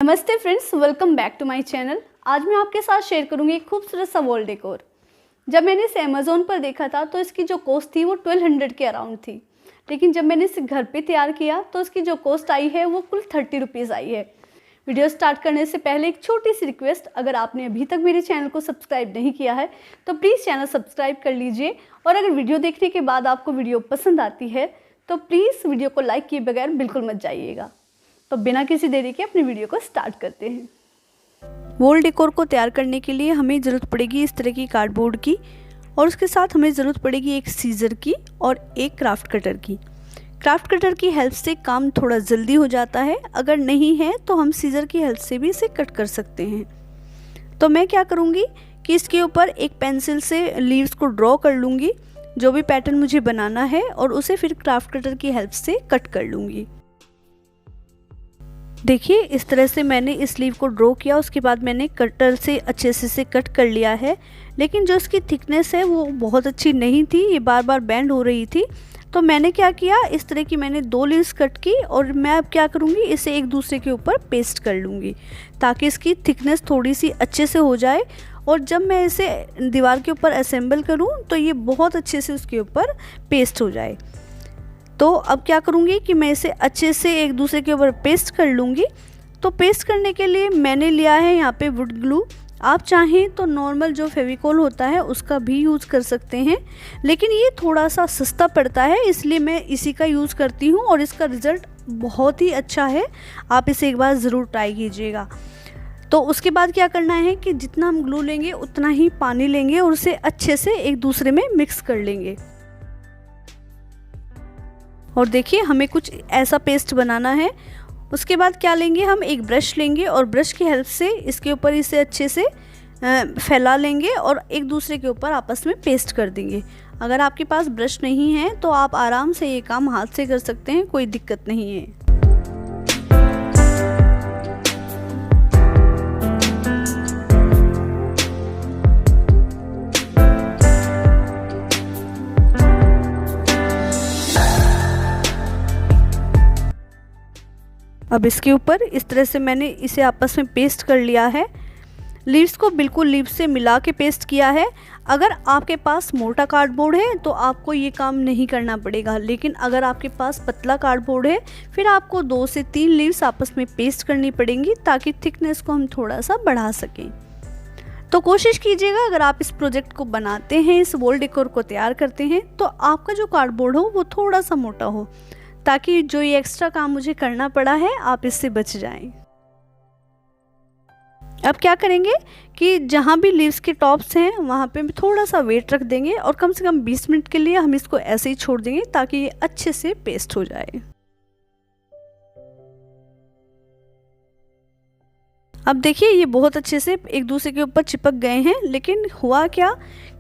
नमस्ते friends, welcome back to my channel. आज मैं आपके साथ शेयर करूंगी एक खूबसूरत सा वॉल डेकोर। जब मैंने इसे अमेज़ोन पर देखा था तो इसकी जो कॉस्ट थी वो 1200 के अराउंड थी, लेकिन जब मैंने इसे घर पे तैयार किया तो इसकी जो कॉस्ट आई है वो कुल 30 रुपीज़ आई है। वीडियो स्टार्ट करने से पहले एक छोटी सी रिक्वेस्ट, अगर आपने अभी तक मेरे चैनल को सब्सक्राइब नहीं किया है तो प्लीज़ चैनल सब्सक्राइब कर लीजिए, और अगर वीडियो देखने के बाद आपको वीडियो पसंद आती है तो प्लीज़ वीडियो को लाइक किए बगैर बिल्कुल मत जाइएगा। तो बिना किसी देरी के अपनी वीडियो को स्टार्ट करते हैं। वॉल डेकोर को तैयार करने के लिए हमें ज़रूरत पड़ेगी इस तरह की कार्डबोर्ड की, और उसके साथ हमें ज़रूरत पड़ेगी एक सीज़र की और एक क्राफ्ट कटर की। क्राफ्ट कटर की हेल्प से काम थोड़ा जल्दी हो जाता है, अगर नहीं है तो हम सीज़र की हेल्प से भी इसे कट कर सकते हैं। तो मैं क्या करूँगी कि इसके ऊपर एक पेंसिल से लीव्स को ड्रॉ कर लूँगी, जो भी पैटर्न मुझे बनाना है, और उसे फिर क्राफ्ट कटर की हेल्प से कट कर लूँगी। देखिए, इस तरह से मैंने इस स्लीव को ड्रॉ किया, उसके बाद मैंने कटर से अच्छे से कट कर लिया है। लेकिन जो इसकी थिकनेस है वो बहुत अच्छी नहीं थी, ये बार बार बेंड हो रही थी। तो मैंने क्या किया, इस तरह की मैंने 2 लीव्स कट की, और मैं अब क्या करूँगी, इसे एक दूसरे के ऊपर पेस्ट कर लूँगी ताकि इसकी थिकनेस थोड़ी सी अच्छे से हो जाए। और जब मैं इसे दीवार के ऊपर असेंबल करूँ तो ये बहुत अच्छे से उसके ऊपर पेस्ट हो जाए। तो अब क्या करूँगी कि मैं इसे अच्छे से एक दूसरे के ऊपर पेस्ट कर लूँगी। तो पेस्ट करने के लिए मैंने लिया है यहाँ पे वुड ग्लू। आप चाहें तो नॉर्मल जो फेविकॉल होता है उसका भी यूज़ कर सकते हैं, लेकिन ये थोड़ा सा सस्ता पड़ता है, इसलिए मैं इसी का यूज़ करती हूँ और इसका रिज़ल्ट बहुत ही अच्छा है। आप इसे एक बार ज़रूर ट्राई कीजिएगा। तो उसके बाद क्या करना है कि जितना हम ग्लू लेंगे उतना ही पानी लेंगे और उसे अच्छे से एक दूसरे में मिक्स कर लेंगे। और देखिए, हमें कुछ ऐसा पेस्ट बनाना है। उसके बाद क्या लेंगे, हम एक ब्रश लेंगे और ब्रश की हेल्प से इसके ऊपर इसे अच्छे से फैला लेंगे और एक दूसरे के ऊपर आपस में पेस्ट कर देंगे। अगर आपके पास ब्रश नहीं है तो आप आराम से ये काम हाथ से कर सकते हैं, कोई दिक्कत नहीं है। अब इसके ऊपर इस तरह से मैंने इसे आपस में पेस्ट कर लिया है। लीव्स को बिल्कुल लीव्स से मिला के पेस्ट किया है। अगर आपके पास मोटा कार्डबोर्ड है तो आपको ये काम नहीं करना पड़ेगा, लेकिन अगर आपके पास पतला कार्डबोर्ड है फिर आपको 2 से 3 लीव्स आपस में पेस्ट करनी पड़ेंगी ताकि थिकनेस को हम थोड़ा सा बढ़ा सकें। तो कोशिश कीजिएगा, अगर आप इस प्रोजेक्ट को बनाते हैं, इस वॉल डेकोर को तैयार करते हैं, तो आपका जो कार्डबोर्ड हो वो थोड़ा सा मोटा हो, ताकि जो ये एक्स्ट्रा काम मुझे करना पड़ा है आप इससे बच जाएं। अब क्या करेंगे कि जहाँ भी लीव्स के टॉप्स हैं वहाँ पे थोड़ा सा वेट रख देंगे और कम से कम 20 मिनट के लिए हम इसको ऐसे ही छोड़ देंगे ताकि ये अच्छे से पेस्ट हो जाए। अब देखिए, ये बहुत अच्छे से एक दूसरे के ऊपर चिपक गए हैं, लेकिन हुआ क्या,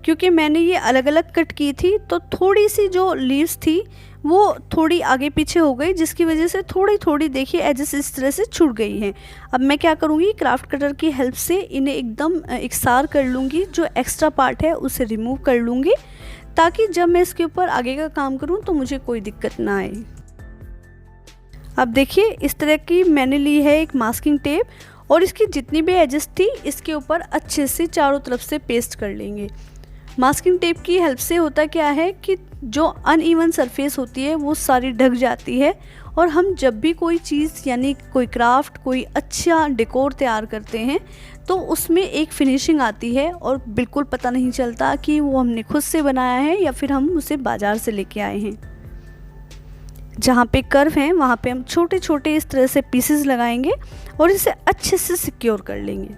क्योंकि मैंने ये अलग अलग कट की थी तो थोड़ी सी जो लीव्स थी वो थोड़ी आगे पीछे हो गई, जिसकी वजह से थोड़ी थोड़ी देखिए एजेस इस तरह से छूट गई हैं। अब मैं क्या करूँगी, क्राफ्ट कटर की हेल्प से इन्हें एकदम इकसार कर लूँगी, जो एक्स्ट्रा पार्ट है उसे रिमूव कर लूँगी ताकि जब मैं इसके ऊपर आगे का काम करूँ तो मुझे कोई दिक्कत ना आए। अब देखिए, इस तरह की मैंने ली है एक मास्किंग टेप, और इसकी जितनी भी एजेस थी इसके ऊपर अच्छे से चारों तरफ से पेस्ट कर लेंगे। मास्किंग टेप की हेल्प से होता क्या है कि जो अनइवन सरफेस होती है वो सारी ढक जाती है, और हम जब भी कोई चीज़ यानी कोई क्राफ्ट, कोई अच्छा डेकोर तैयार करते हैं तो उसमें एक फिनिशिंग आती है और बिल्कुल पता नहीं चलता कि वो हमने खुद से बनाया है या फिर हम उसे बाज़ार से लेके आए हैं। जहाँ पे कर्व हैं वहाँ पे हम छोटे छोटे इस तरह से पीसेस लगाएंगे और इसे अच्छे से सिक्योर कर लेंगे।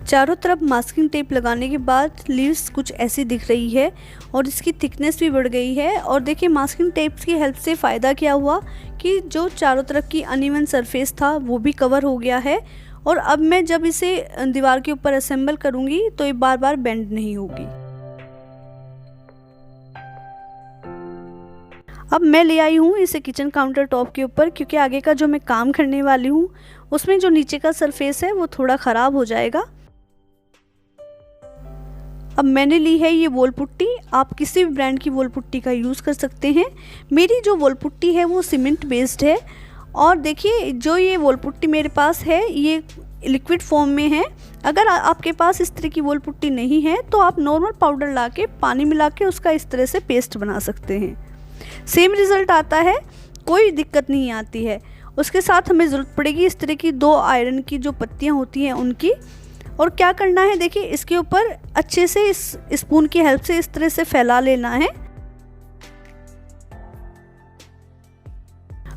चारों तरफ मास्किंग टेप लगाने के बाद लीव्स कुछ ऐसी दिख रही है और इसकी थिकनेस भी बढ़ गई है। और देखिए, मास्किंग टेप की हेल्प से फ़ायदा क्या हुआ कि जो चारों तरफ की अनइवन सरफेस था वो भी कवर हो गया है, और अब मैं जब इसे दीवार के ऊपर असेंबल करूँगी तो ये बार बार बेंड नहीं होगी। अब मैं ले आई हूँ इसे किचन काउंटर टॉप के ऊपर, क्योंकि आगे का जो मैं काम करने वाली हूँ उसमें जो नीचे का सरफेस है वो थोड़ा ख़राब हो जाएगा। अब मैंने ली है ये वॉल पुट्टी, आप किसी भी ब्रांड की वॉल पुट्टी का यूज़ कर सकते हैं। मेरी जो वॉल पुट्टी है वो सीमेंट बेस्ड है और देखिए जो ये वॉल पुट्टी मेरे पास है ये लिक्विड फॉर्म में है। अगर आपके पास इस तरह की वॉल पुट्टी नहीं है तो आप नॉर्मल पाउडर ला के पानी मिला के उसका इस तरह से पेस्ट बना सकते हैं। सेम रिज़ल्ट आता है, कोई दिक्कत नहीं आती है। उसके साथ हमें ज़रूरत पड़ेगी इस तरह की 2 आयरन की जो पत्तियाँ होती हैं उनकी। और क्या करना है, देखिए इसके ऊपर अच्छे से इस स्पून की हेल्प से इस तरह से फैला लेना है।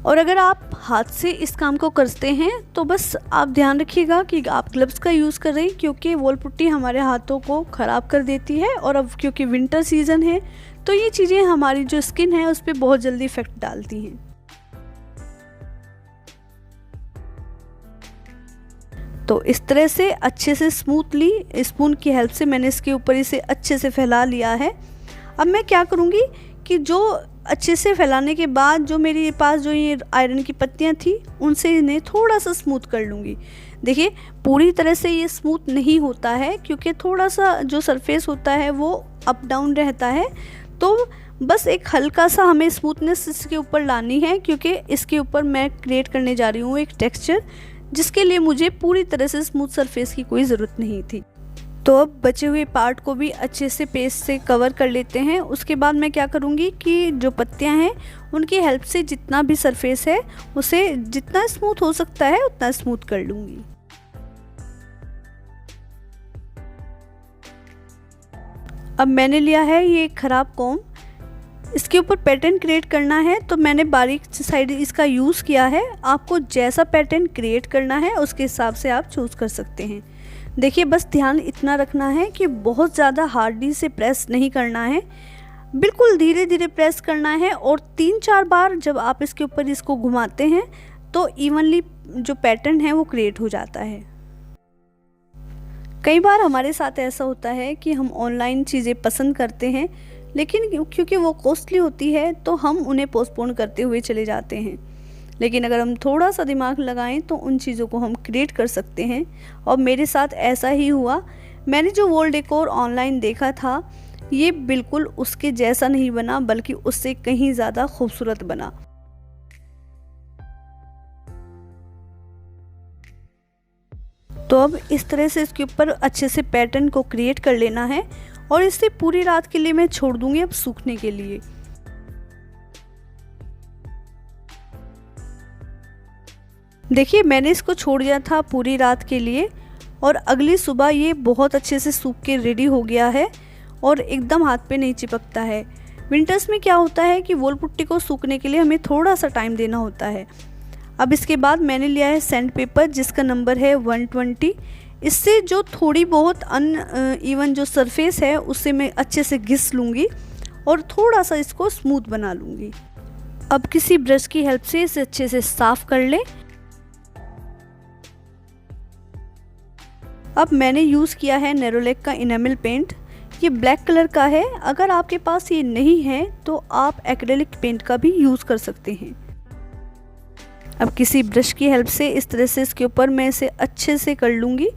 और अगर आप हाथ से इस काम को करते हैं तो बस आप ध्यान रखिएगा कि आप ग्लव्स का यूज़ कर रहे हैं, क्योंकि वॉल पुट्टी हमारे हाथों को ख़राब कर देती है। और अब क्योंकि विंटर सीज़न है तो ये चीज़ें हमारी जो स्किन है उस पर बहुत जल्दी इफ़ेक्ट डालती हैं। तो इस तरह से अच्छे से स्मूथली स्पून की हेल्प से मैंने इसके ऊपर इसे अच्छे से फैला लिया है। अब मैं क्या करूँगी कि जो अच्छे से फैलाने के बाद जो मेरे पास जो ये आयरन की पत्तियाँ थी उनसे इन्हें थोड़ा सा स्मूथ कर लूँगी। देखिए पूरी तरह से ये स्मूथ नहीं होता है, क्योंकि थोड़ा सा जो सरफेस होता है वो अप डाउन रहता है। तो बस एक हल्का सा हमें स्मूथनेस इसके ऊपर लानी है, क्योंकि इसके ऊपर मैं क्रिएट करने जा रही हूँ एक टेक्सचर, जिसके लिए मुझे पूरी तरह से स्मूथ सरफेस की कोई ज़रूरत नहीं थी। तो अब बचे हुए पार्ट को भी अच्छे से पेस्ट से कवर कर लेते हैं। उसके बाद मैं क्या करूँगी कि जो पत्तियाँ हैं उनकी हेल्प से जितना भी सरफेस है उसे जितना स्मूथ हो सकता है उतना स्मूथ कर लूँगी। अब मैंने लिया है ये ख़राब कॉम्ब, इसके ऊपर पैटर्न क्रिएट करना है तो मैंने बारीक साइड इसका यूज़ किया है। आपको जैसा पैटर्न क्रिएट करना है उसके हिसाब से आप चूज़ कर सकते हैं। देखिए बस ध्यान इतना रखना है कि बहुत ज़्यादा हार्डली से प्रेस नहीं करना है, बिल्कुल धीरे धीरे प्रेस करना है। और 3-4 बार जब आप इसके ऊपर इसको घुमाते हैं तो इवनली जो पैटर्न है वो क्रिएट हो जाता है। कई बार हमारे साथ ऐसा होता है कि हम ऑनलाइन चीज़ें पसंद करते हैं, लेकिन क्योंकि वो कॉस्टली होती है तो हम उन्हें पोस्टपोन करते हुए चले जाते हैं। लेकिन अगर हम थोड़ा सा दिमाग लगाएं तो उन चीज़ों को हम क्रिएट कर सकते हैं। और मेरे साथ ऐसा ही हुआ। मैंने जो वॉल डेकोर ऑनलाइन देखा था ये बिल्कुल उसके जैसा नहीं बना, बल्कि उससे कहीं ज़्यादा खूबसूरत बना। तो अब इस तरह से इसके ऊपर अच्छे से पैटर्न को क्रिएट कर लेना है और इसे पूरी रात के लिए मैं छोड़ दूंगी अब सूखने के लिए। देखिए मैंने इसको छोड़ दिया था पूरी रात के लिए और अगली सुबह ये बहुत अच्छे से सूख के रेडी हो गया है और एकदम हाथ पे नहीं चिपकता है। विंटर्स में क्या होता है कि वॉल पुट्टी को सूखने के लिए हमें थोड़ा सा टाइम देना होता है। अब इसके बाद मैंने लिया है सैंड पेपर जिसका नंबर है 120। इससे जो थोड़ी बहुत इवन जो सरफेस है उससे मैं अच्छे से घिस लूँगी और थोड़ा सा इसको स्मूथ बना लूँगी। अब किसी ब्रश की हेल्प से इसे अच्छे से साफ़ कर लें। अब मैंने यूज़ किया है नेरोलैक का इनेमल पेंट, ये ब्लैक कलर का है। अगर आपके पास ये नहीं है तो आप एक्रेलिक पेंट का भी यूज़ कर सकते हैं। अब किसी ब्रश की हेल्प से इस तरह से इसके ऊपर मैं इसे अच्छे से कर लूँगी।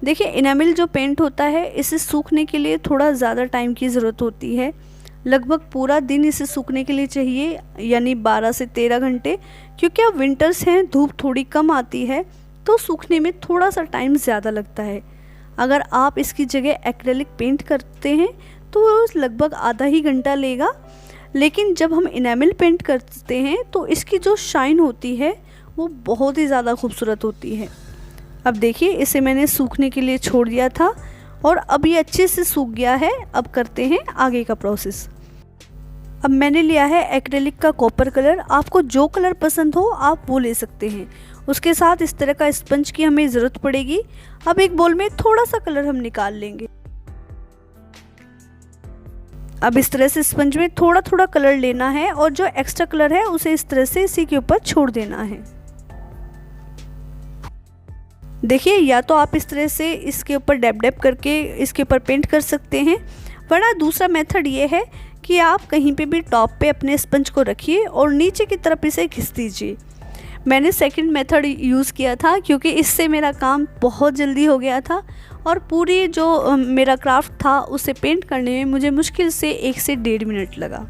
देखिए इनेमल जो पेंट होता है इसे सूखने के लिए थोड़ा ज़्यादा टाइम की ज़रूरत होती है, लगभग पूरा दिन इसे सूखने के लिए चाहिए, यानी 12 से 13 घंटे। क्योंकि अब विंटर्स हैं, धूप थोड़ी कम आती है तो सूखने में थोड़ा सा टाइम ज़्यादा लगता है। अगर आप इसकी जगह एक्रेलिक पेंट करते हैं तो वो लगभग आधा ही घंटा लेगा। लेकिन जब हम इनेमल पेंट करते हैं तो इसकी जो शाइन होती है वो बहुत ही ज़्यादा खूबसूरत होती है। अब देखिए इसे मैंने सूखने के लिए छोड़ दिया था और अब ये अच्छे से सूख गया है। अब करते हैं आगे का प्रोसेस। अब मैंने लिया है एक्रेलिक का कॉपर कलर, आपको जो कलर पसंद हो आप वो ले सकते हैं। उसके साथ इस तरह का स्पंज की हमें ज़रूरत पड़ेगी। अब एक बोल में थोड़ा सा कलर हम निकाल लेंगे। अब इस तरह से स्पंज में थोड़ा थोड़ा कलर लेना है और जो एक्स्ट्रा कलर है उसे इस तरह से इसी के ऊपर छोड़ देना है। देखिए या तो आप इस तरह से इसके ऊपर डैब डैब करके इसके ऊपर पेंट कर सकते हैं, वरना दूसरा मेथड ये है कि आप कहीं पे भी टॉप पे अपने स्पंज को रखिए और नीचे की तरफ इसे घिस दीजिए। मैंने सेकंड मेथड यूज़ किया था क्योंकि इससे मेरा काम बहुत जल्दी हो गया था और पूरी जो मेरा क्राफ्ट था उसे पेंट करने में मुझे मुश्किल से 1 से 1.5 मिनट लगा।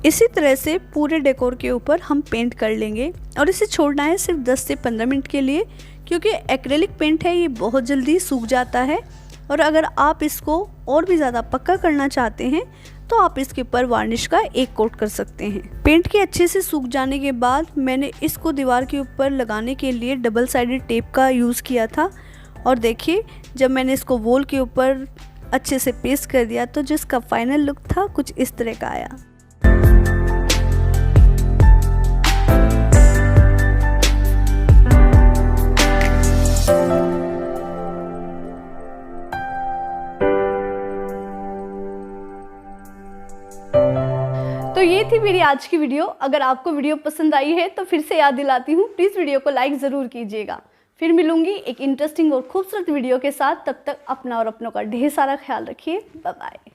इसी तरह से पूरे डेकोर के ऊपर हम पेंट कर लेंगे और इसे छोड़ना है सिर्फ 10 से 15 मिनट के लिए, क्योंकि एक्रेलिक पेंट है ये बहुत जल्दी सूख जाता है। और अगर आप इसको और भी ज़्यादा पक्का करना चाहते हैं तो आप इसके ऊपर वार्निश का एक कोट कर सकते हैं। पेंट के अच्छे से सूख जाने के बाद मैंने इसको दीवार के ऊपर लगाने के लिए डबल साइडेड टेप का यूज़ किया था। और देखिए जब मैंने इसको वॉल के ऊपर अच्छे से पेस्ट कर दिया तो जिसका फाइनल लुक था कुछ इस तरह का आया। तो ये थी मेरी आज की वीडियो। अगर आपको वीडियो पसंद आई है तो फिर से याद दिलाती हूँ, प्लीज़ वीडियो को लाइक ज़रूर कीजिएगा। फिर मिलूंगी एक इंटरेस्टिंग और खूबसूरत वीडियो के साथ। तब तक अपना और अपनों का ढेर सारा ख्याल रखिए। Bye bye.